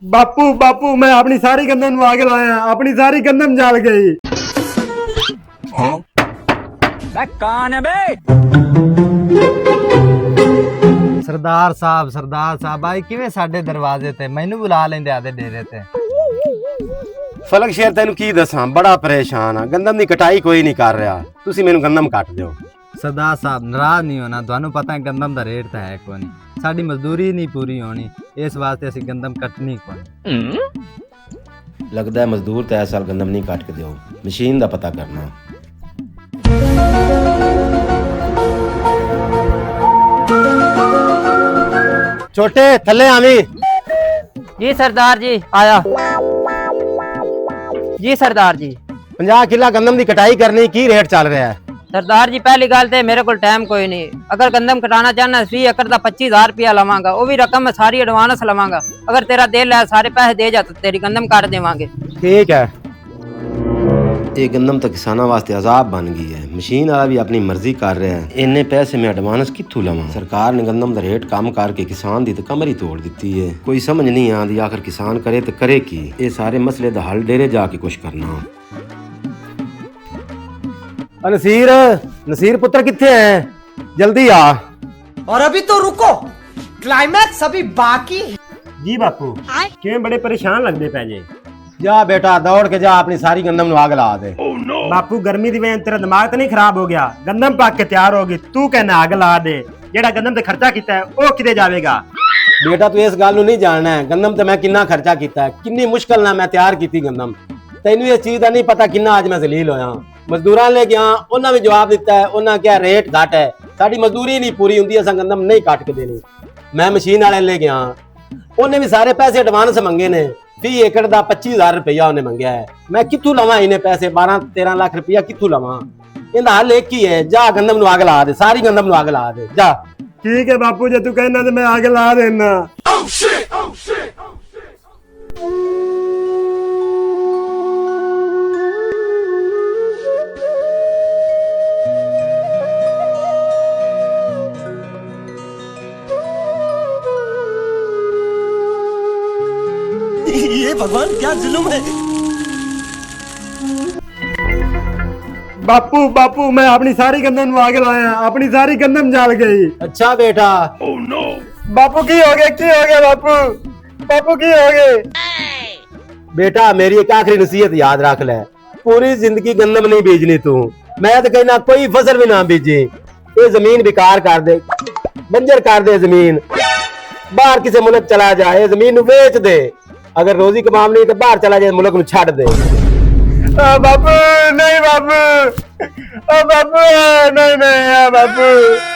बापू बापू मैं अपनी सारी गंदम आग लाया, अपनी सारी गंदम जल गई। कौन है बे? सरदार साहब भाई किवें साडे दरवाजे ते मैनू बुला लेंदे आदे डेरे ते। फलक शेर तेन की दसा, बड़ा परेशान हाँ, गंदम की कटाई कोई नहीं कर रहा, तुसी मैनू गंदम कट दो। सरदार साहब नाराज नहीं होना, तुहानू पता है गंदम दा रेट तो है कोनी, साडी मजदूरी नहीं पूरी होनी, इस वास्ते असी गंदम कटनी कोनी। लगता है मजदूर तो इस साल गंदम नहीं कट के दो, मशीन का पता करना। छोटे थले आवी। जी सरदार जी आया। जी सरदार जी 50 किला गंदम की कटाई करनी, की रेट चल रहा है? सरदार जी पहली गल तो मेरे को टाइम कोई नहीं, अगर गंदम कटाना चाहना 20 एकड़ का 25,000 रुपया लवांगा, वो भी रकम मैं सारी एडवांस लवांगा। अगर तेरा दिल है सारे पैसे दे जा तो तेरी गंदम काट देवांगे। ठीक है। ये गंदम तो किसानों वास्ते अजाब बन गई है, मशीन वाला भी अपनी मर्जी कर रहा है, इन्ने पैसे मैं एडवांस कित्थों लवां? सरकार ने गंदम का रेट कम करके किसान दी तो कमर ही तोड़ दी है, कोई समझ नहीं आती आखिर किसान करे तो करे की? ये सारे मसले का हल डेरे जाके कुछ करना। नसीर पुत्र किथे है? जल्दी आ। और अभी तो रुको, क्लाइमैक्स अभी बाकी। जी बापू क्यों बड़े परेशान लगते पै जे? जा बेटा दौड़ के जा, अपनी सारी गंदम नु आग ला दे। बापू गर्मी दी वजह तेरा दिमाग तो नहीं खराब हो गया? गंदम पक के तैयार होगी, तू कहना आग ला दे, जेड़ा गंदम ते खर्चा किया है वो किते जावेगा? बेटा तू इस गल नु नहीं जानना है, गंदम ते मैं कितना खर्चा किया है, कितनी मुश्किल ना मैं तैयार की गंदम। तेनू इस चीज का नहीं पता कितना अज मैं जलील होया। मजदूरां ले गया, उन्हें भी जवाब दिता है, उन्हें क्या रेट घट है, साडी मजदूरी नहीं पूरी हुंदी, असां गंदम नहीं काट के देनी। मैं मशीन वाले ले गया, उन्हें भी सारे पैसे एडवांस मंगे ने, 30 एकड़ का 25,000 रुपया उन्हें मंगया है। मैं कित्थों लवां इन्हें पैसे? 12-13 लाख रुपया कित्थों लवां? इनका हल एक ही है, जा गंदम नु आग ला दे, सारी गंदम नु आग ला दे जा। ठीक है बापू जे तू कहना तो मैं आग ला देना। ये भगवान क्या जुल्म है। बापू बापू मैं अपनी सारी गंदम आग लाया, अपनी सारी गंदम जल गई। अच्छा बेटा। बापू की हो गया बापू? बापू की हो गए? बेटा मेरी एक आखिरी नसीहत याद रख ले, पूरी जिंदगी गंदम नहीं बीजनी तू, मैं तो कहना कोई फसल भी ना बीजे, ये जमीन बेकार कर दे, बंजर कर दे जमीन, बाहर किसी मुल्क चला जाए, ये जमीन बेच दे, अगर रोजी कमानी तो बाहर चला जाए, मुल्क में छड़ दे। बापू नहीं, बापू बापू नहीं बापू।